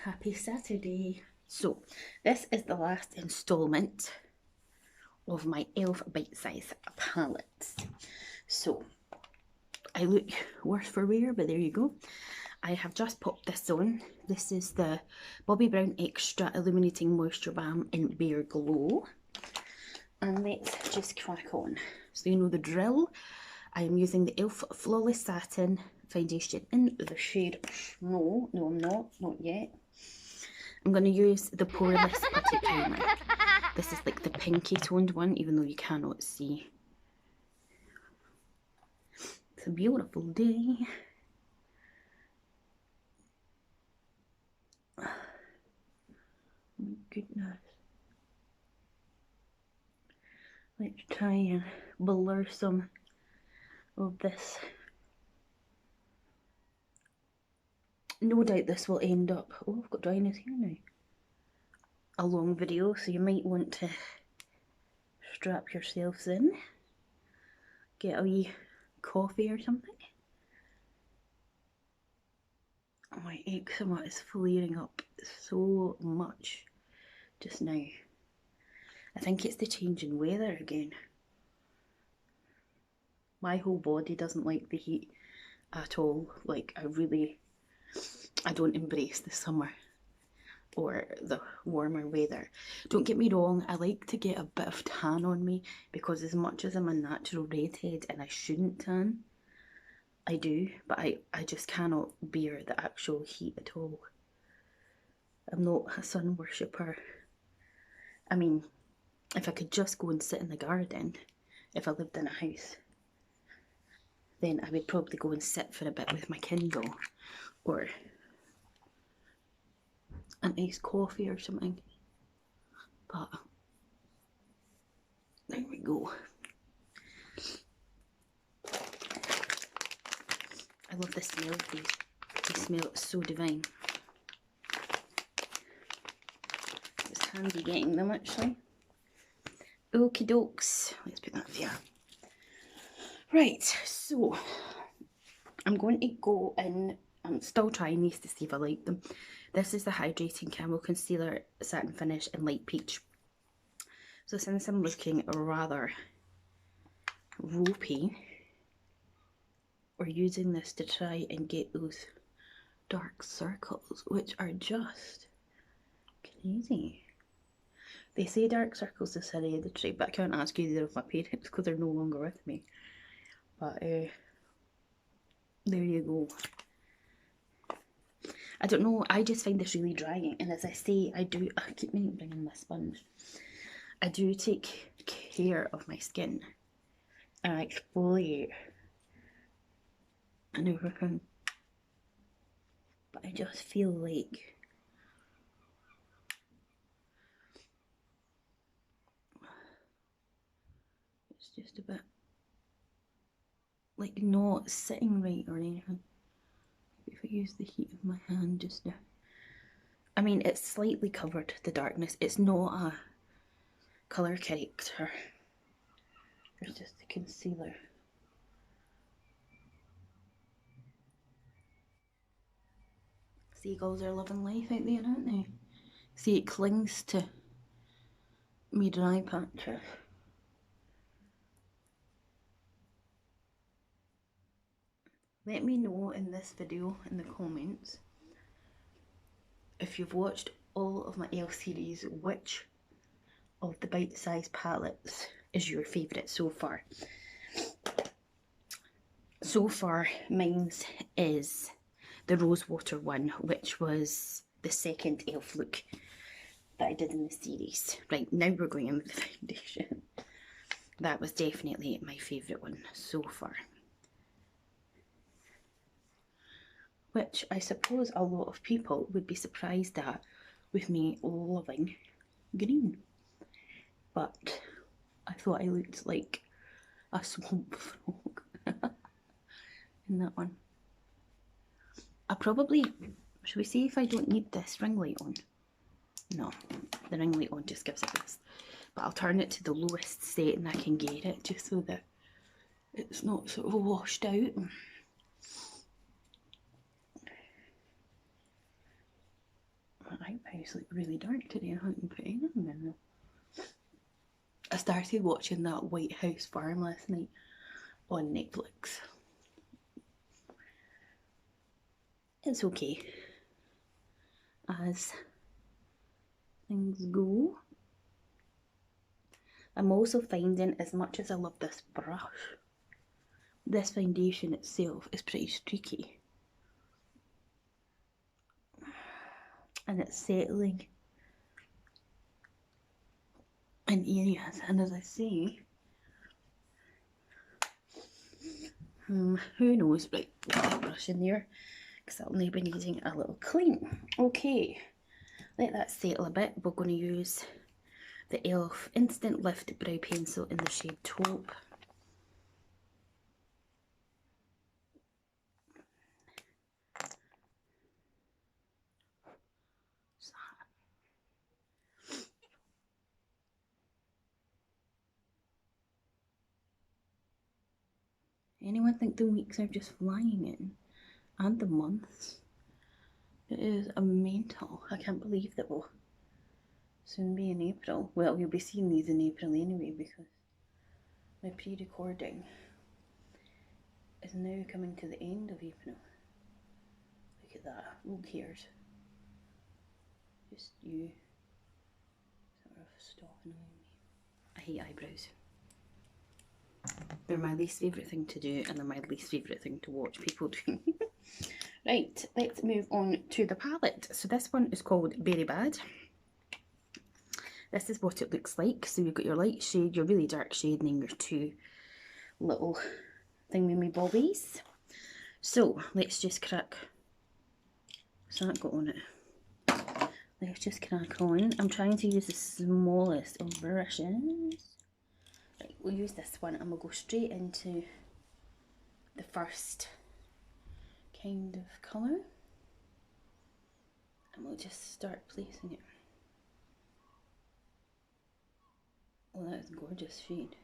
happy Saturday. So this is the last installment of my e.l.f. bite-size palettes. So I look worse for wear, but there you go. I have just popped this on. This is the Bobbi Brown Extra Illuminating Moisture Balm in Bare Glow. And let's just crack on. So you know the drill. I am using the e.l.f. Flawless Satin foundation in the shade Snow. No, I'm not yet. I'm going to use the Poreless Putty Primer. This is like the pinky toned one, even though you cannot see. It's a beautiful day. Oh my goodness. Let's try and blur some of this. No doubt this will end up, oh, I've got dryness here now, a long video, so you might want to strap yourselves in, get a wee coffee or something. My eczema is flaring up so much just now. I think it's the change in weather again. My whole body doesn't like the heat at all. Like, I don't embrace the summer or the warmer weather. Don't get me wrong, I like to get a bit of tan on me, because as much as I'm a natural redhead and I shouldn't tan, I do, but I just cannot bear the actual heat at all. I'm not a sun worshipper. I mean, if I could just go and sit in the garden, if I lived in a house, then I would probably go and sit for a bit with my Kindle or a nice coffee or something. But there we go. I love the smell of these. They smell so divine. It's handy getting them actually. Okie dokes. Let's put that there. Right, so I'm going to go in. I'm still trying these to see if I like them. This is the Hydrating Camel Concealer Satin Finish in Light Peach. So since I'm looking rather ropey, we're using this to try and get those dark circles, which are just crazy. They say dark circles is hereditary, but I can't ask either of my parents because they're no longer with me. But there you go. I don't know, I just find this really drying, and as I say, I keep meaning bringing my sponge. I do take care of my skin, and I exfoliate and everything, but I just feel like it's just a bit like not sitting right or anything. If I use the heat of my hand just now, I mean, it's slightly covered, the darkness. It's not a colour corrector, it's just the concealer. Seagulls are loving life out there, aren't they? See, it clings to me dry patches. Let me know in this video in the comments if you've watched all of my e.l.f. series, which of the bite-size palettes is your favourite so far. So far, mine's is the Rosewater one, which was the second e.l.f. look that I did in the series. Right, now we're going in with the foundation. That was definitely my favourite one so far. Which I suppose a lot of people would be surprised at, with me loving green. But I thought I looked like a swamp frog in that one. I probably, should we see if I don't need this ring light on? No, the ring light on just gives it this. But I'll turn it to the lowest setting I can get it, just so that it's not sort of washed out. my eyebrows look really dark today. I haven't put any on them. I started watching that White House Farm last night on Netflix. It's okay as things go. I'm also finding, as much as I love this brush, this foundation itself is pretty streaky. And it's settling in areas. And as I say, who knows, right, put that brush in there, because that'll now be needing a little clean. Okay, let that settle a bit. We're going to use the e.l.f. Instant Lift Brow Pencil in the shade Taupe. Anyone think the weeks are just flying in? And the months? It is a mental. I can't believe that we'll soon be in April. Well, you'll be seeing these in April anyway, because my pre-recording is now coming to the end of April. Look at that. Who cares? Just you sort of stop annoying me. I hate eyebrows. They're my least favourite thing to do, and they're my least favourite thing to watch people doing. Right, let's move on to the palette. So this one is called Very Bad. This is what it looks like. So you've got your light shade, your really dark shade, and then your two little thingy-bobbies. So let's just crack. What's that got on it? Let's just crack on. I'm trying to use the smallest of brushes. Right, we'll use this one and we'll go straight into the first kind of colour. And we'll just start placing it. Oh, that's a gorgeous shade.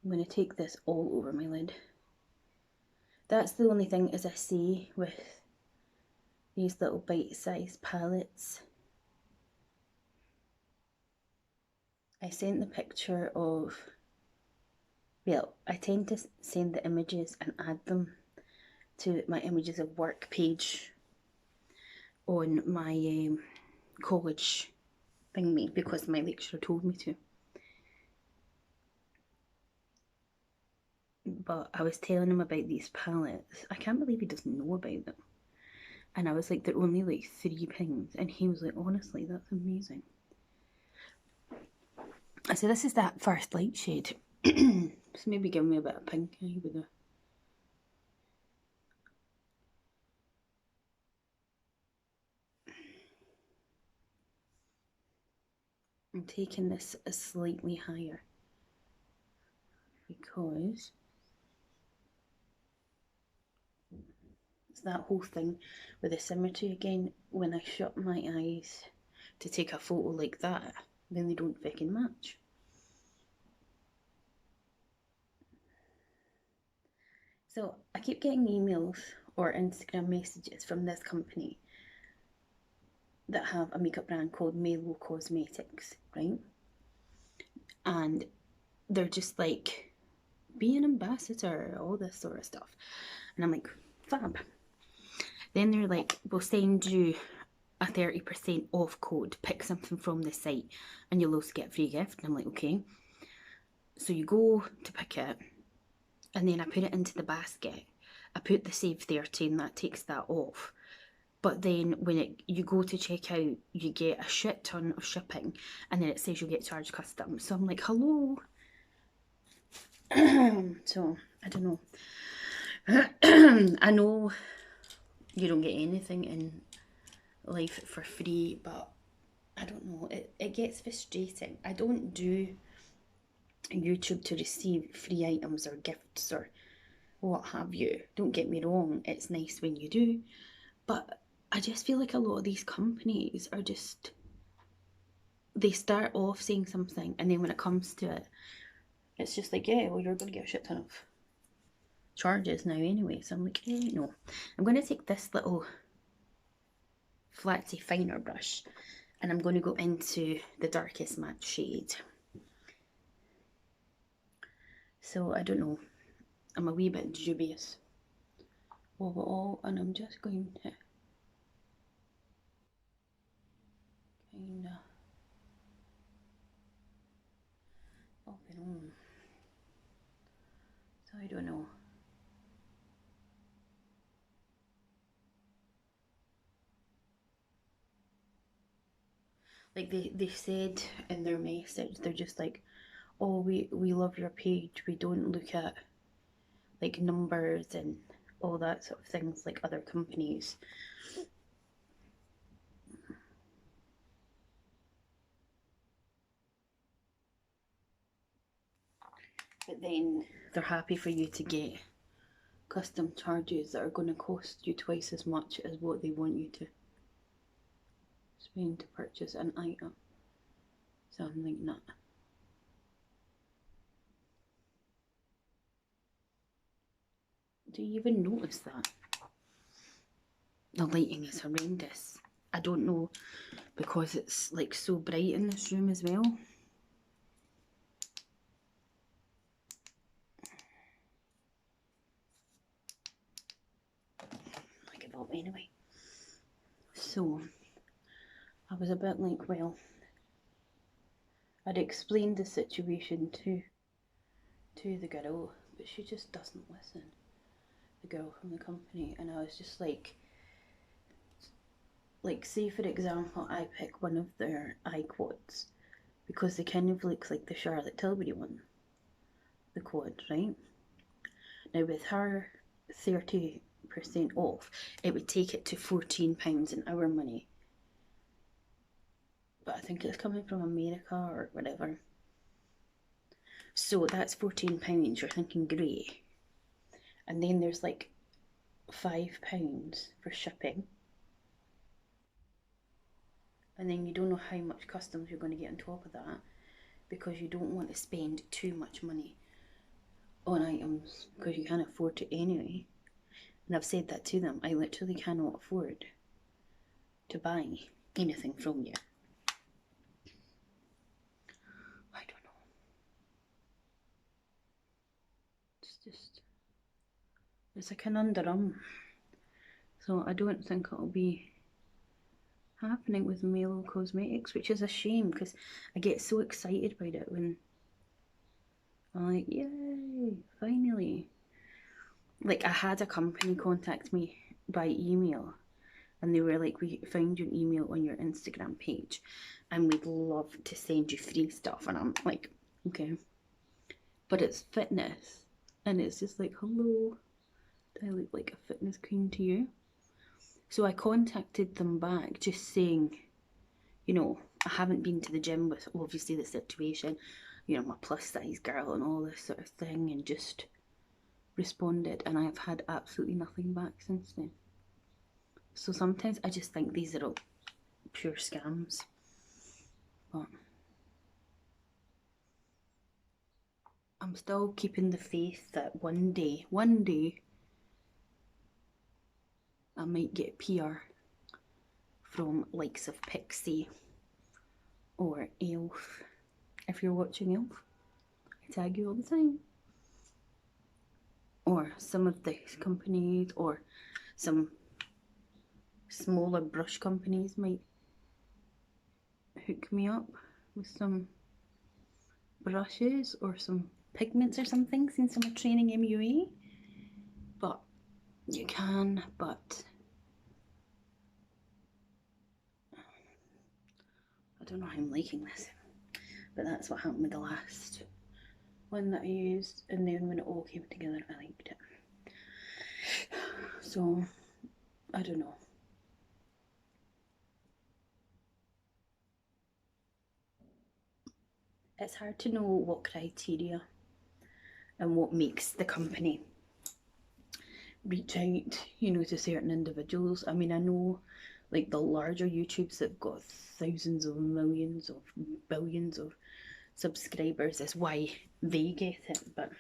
I'm going to take this all over my lid. That's the only thing, as I say, with these little bite-sized palettes. I sent the picture of, well, I tend to send the images and add them to my images of work page on my college thingy, because my lecturer told me to. But I was telling him about these palettes. I can't believe he doesn't know about them. And I was like, they're only like £3. And he was like, honestly, that's amazing. So this is that first light shade. Just maybe give me a bit of pink eye with a... I'm taking this slightly higher because it's that whole thing with the symmetry again. When I shut my eyes to take a photo like that, then they don't fucking match. So I keep getting emails or Instagram messages from this company that have a makeup brand called Melo Cosmetics, right? And they're just like, be an ambassador, all this sort of stuff. And I'm like, fab. Then they're like, we'll send you a 30% off code, pick something from the site, and you'll also get a free gift. And I'm like, okay. So you go to pick it, and then I put it into the basket. I put the save 30 and that takes that off. But then when you go to check out, you get a shit ton of shipping, and then it says you'll get charged customs. So I'm like, hello. So I don't know. I know you don't get anything in life for free, but I don't know. It gets frustrating. I don't do YouTube to receive free items or gifts or what have you. Don't get me wrong, it's nice when you do, but I just feel like a lot of these companies are just, they start off saying something and then when it comes to it, it's just like, yeah, well, you're going to get a shit ton of charges now anyway. So I'm like, no. I'm going to take this little flatsy finer brush, and I'm going to go into the darkest matte shade. So I don't know, I'm a wee bit dubious of it all, and I'm just going to kind of pop it on. So I don't know. Like they said in their message, they're just like, oh, we love your page, we don't look at like numbers and all that sort of things like other companies. But then they're happy for you to get custom charges that are going to cost you twice as much as what they want you to spend to purchase an item. So I'm like, nah. Do you even notice that? The lighting is horrendous. I don't know, because it's like so bright in this room as well. I give up anyway. So I was a bit like, well, I'd explained the situation to the girl, but she just doesn't listen. The girl from the company, and I was just like say for example, I pick one of their eye quads because they kind of looks like the Charlotte Tilbury one, the quad, right? Now with her 30% off, it would take it to £14 in our money. But I think it's coming from America or whatever. So that's £14, you're thinking great. And then there's like £5 for shipping. And then you don't know how much customs you're going to get on top of that, because you don't want to spend too much money on items because you can't afford it anyway. And I've said that to them. I literally cannot afford to buy anything from you. I don't know. It's a conundrum. So I don't think it'll be happening with Melo Cosmetics, which is a shame because I get so excited about it when I'm like, yay, finally. Like, I had a company contact me by email, and they were like, we found your email on your Instagram page and we'd love to send you free stuff. And I'm like, okay. But it's fitness, and it's just like, hello, do I look like a fitness queen to you? So I contacted them back just saying, you know, I haven't been to the gym with obviously the situation, you know, I'm a plus size girl and all this sort of thing, and just responded, and I've had absolutely nothing back since then. So sometimes I just think these are all pure scams. But I'm still keeping the faith that one day, I might get PR from likes of Pixie or Elf. If you're watching Elf, I tag you all the time. Or some of these companies, or some smaller brush companies might hook me up with some brushes or some pigments or something, since I'm a training MUA. But you can, but I don't know how I'm liking this. But that's what happened with the last one that I used, and then when it all came together, I liked it. So I don't know. It's hard to know what criteria and what makes the company reach out, you know, to certain individuals. I mean, I know like the larger YouTubes that have got thousands of millions of billions of subscribers is why they get it, but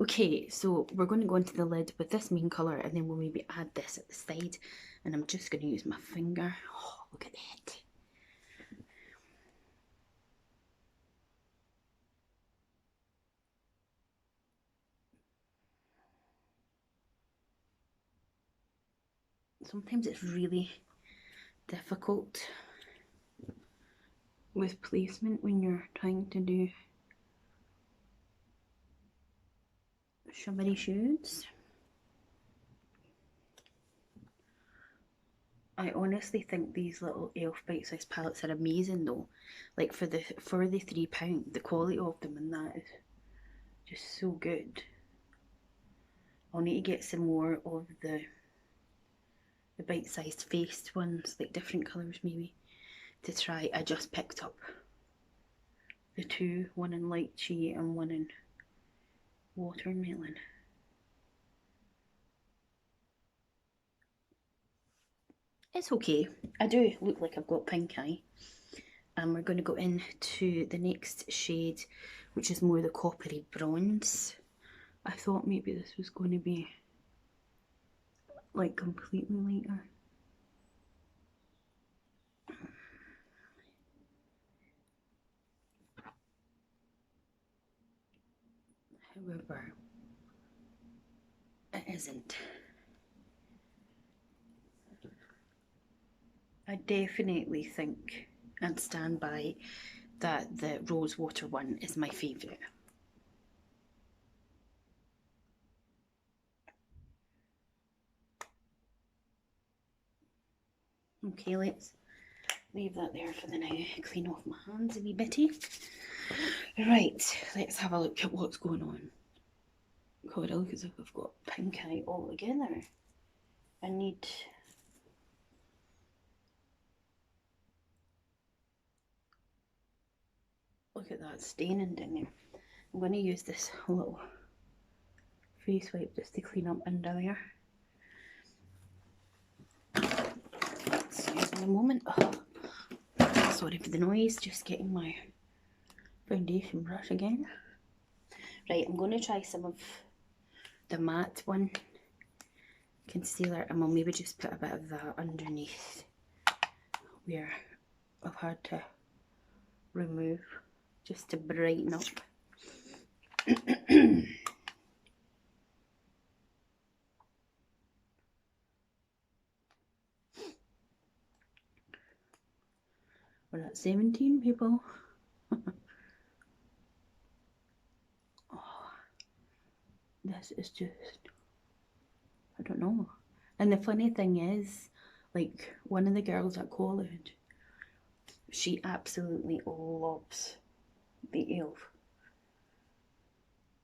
Okay, so we're going to go into the lid with this main colour, and then we'll maybe add this at the side. And I'm just going to use my finger. Oh, look at that. Sometimes it's really difficult with placement when you're trying to do shimmery shoots. I honestly think these little e.l.f. bite-sized palettes are amazing though. Like for the £3, the quality of them and that is just so good. I'll need to get some more of the bite-sized faced ones, like different colours maybe, to try. I just picked up the two, one in lychee and one in watermelon. It's okay. I do look like I've got pink eye. And we're going to go into the next shade, which is more the coppery bronze. I thought maybe this was going to be like completely lighter. However, it isn't. I definitely think and stand by that the rose water one is my favourite. Okay, let's leave that there for the now. Clean off my hands a wee bitty. Right, let's have a look at what's going on. God, I look as if I've got pink eye altogether. I need... Look at that staining down there. I'm going to use this little face wipe just to clean up under there. Excuse me a moment. Oh, sorry for the noise, just getting my foundation brush again. Right, I'm going to try some of the matte one concealer, and we'll maybe just put a bit of that underneath where I've had to remove just to brighten up. We're at 17 people. Oh, this is just, I don't know. And the funny thing is, like, one of the girls at college, she absolutely loves the e.l.f.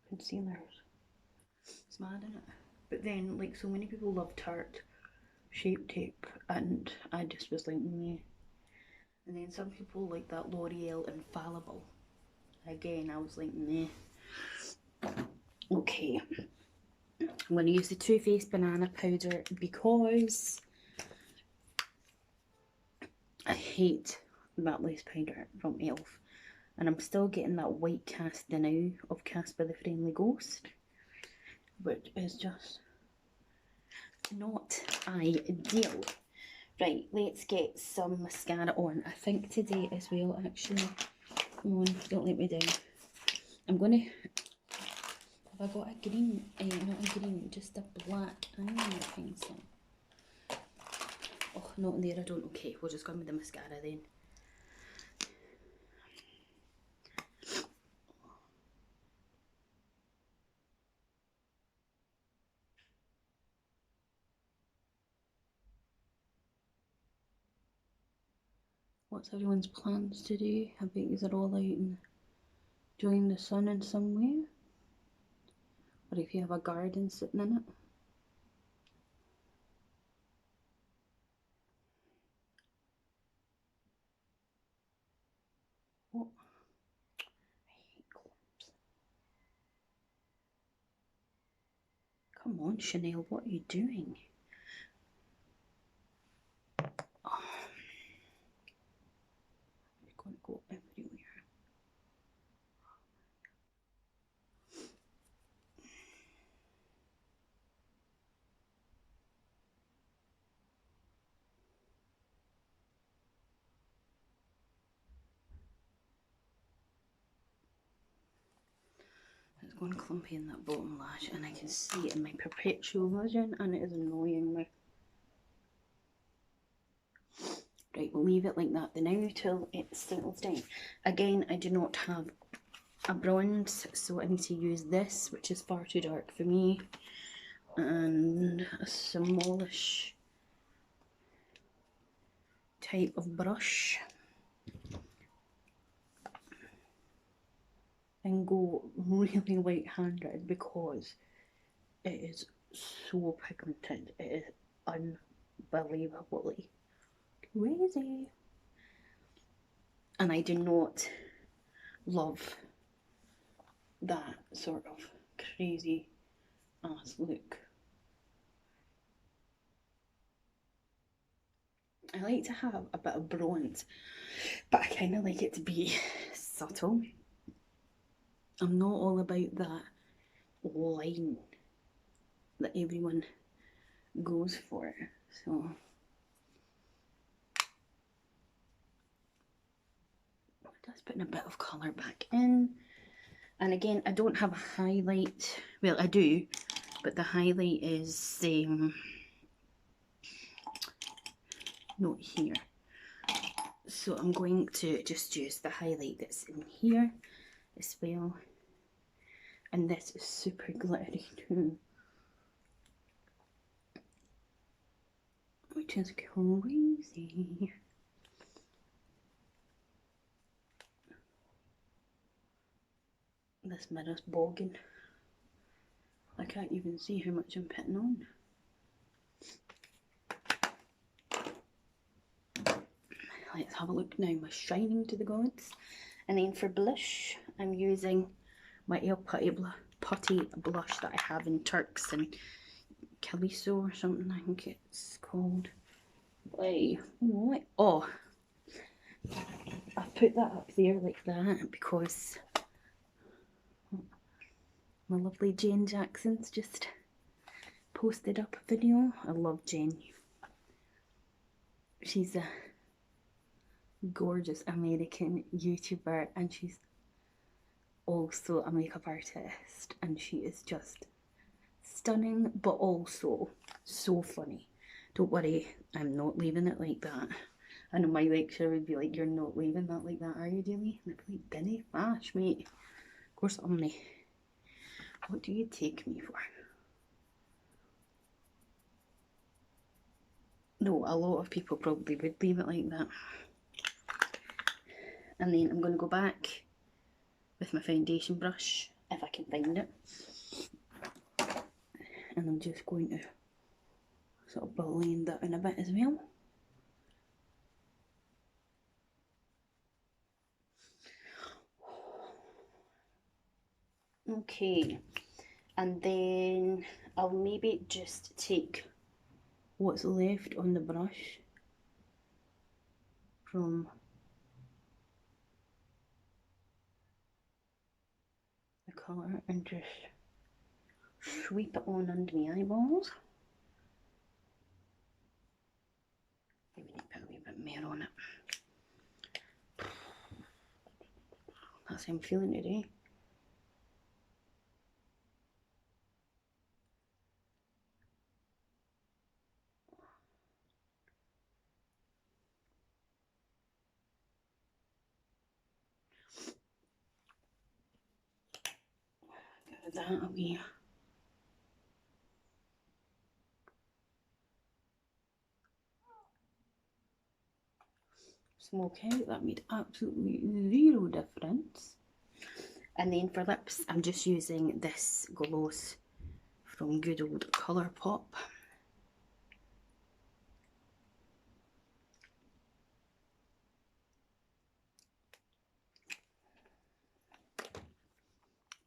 concealers. It's mad, isn't it? But then, like, so many people love Tarte Shape Tape, and I just was like, meh. And then some people like that L'Oreal Infallible. Again, I was like, meh. Okay, I'm going to use the Too Faced Banana Powder because I hate that lace powder from e.l.f. And I'm still getting that white cast now of Casper the Friendly Ghost, which is just not ideal. Right, let's get some mascara on. I think today as well, actually. Come on, don't let me down. I'm going to... Have I got a green? Not a green, just a black eyeliner pencil. Oh, not in there, I don't. Okay, we'll just go with the mascara then. What's everyone's plans today? I bet you're all out and enjoying the sun in some way. Or if you have a garden sitting in it. Oh, I hate clumps. Come on, Chanel, what are you doing? Oh, you're going to go everywhere. going clumpy in that bottom lash, and I can see it in my perpetual vision, and it is annoying me. Right, we'll leave it like that for now till it settles down. Again, I do not have a bronze, so I need to use this, which is far too dark for me, and a smallish type of brush, and go really light-handed because it is so pigmented. It is unbelievably crazy, and I do not love that sort of crazy ass look. I like to have a bit of bronze, but I kind of like it to be subtle. I'm not all about that line that everyone goes for, so just putting a bit of colour back in. And again, I don't have a highlight. Well, I do, but the highlight is not here. So I'm going to just use the highlight that's in here as well. And this is super glittery too, which is crazy. This mirror's bogging. I can't even see how much I'm putting on. Let's have a look now. My shining to the gods. And then for blush, I'm using my Putty blush that I have in Turks and Calypso or something, I think it's called. Wait, what? Oh, I put that up there like that because my lovely Jane Jackson's just posted up a video. I love Jane. She's a gorgeous American YouTuber, and she's also a makeup artist, and she is just stunning, but also so funny. Don't worry, I'm not leaving it like that. I know my lecturer would be like, you're not leaving that like that, are you, Dilly? And I'd be like, Dinny, fash, mate. Of course I'm not. What do you take me for? No, a lot of people probably would leave it like that. And then I'm going to go back with my foundation brush, if I can find it. And I'm just going to sort of blend that in a bit as well. Okay, and then I'll maybe just take what's left on the brush from the colour and just sweep it on under my eyeballs. Maybe need to put a wee bit more on it. That's how I'm feeling today. Give that a wee smoke out. That made absolutely zero difference. And then for lips, I'm just using this gloss from good old Colourpop.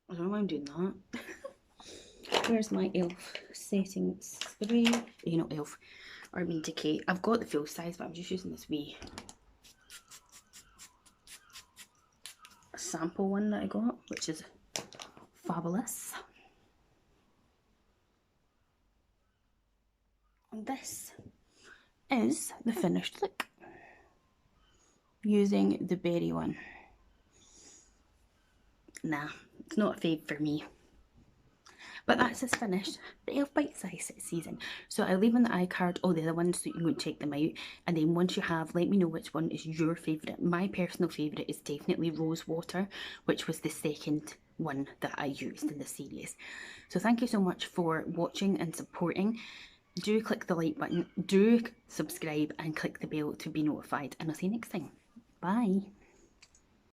I don't know why I'm doing that. Where's my e.l.f. setting spray? You know, e.l.f. Urban Decay. I've got the full size, but I'm just using this wee sample one that I got, which is fabulous. And this is the finished look using the berry one. Nah, it's not a fave for me. But that's us finished the Elf Bite Size season. So I'll leave in the iCard all the other ones so you can go and check them out. And then once you have, let me know which one is your favourite. My personal favourite is definitely Rose Water, which was the second one that I used in the series. So thank you so much for watching and supporting. Do click the like button, do subscribe and click the bell to be notified. And I'll see you next time. Bye.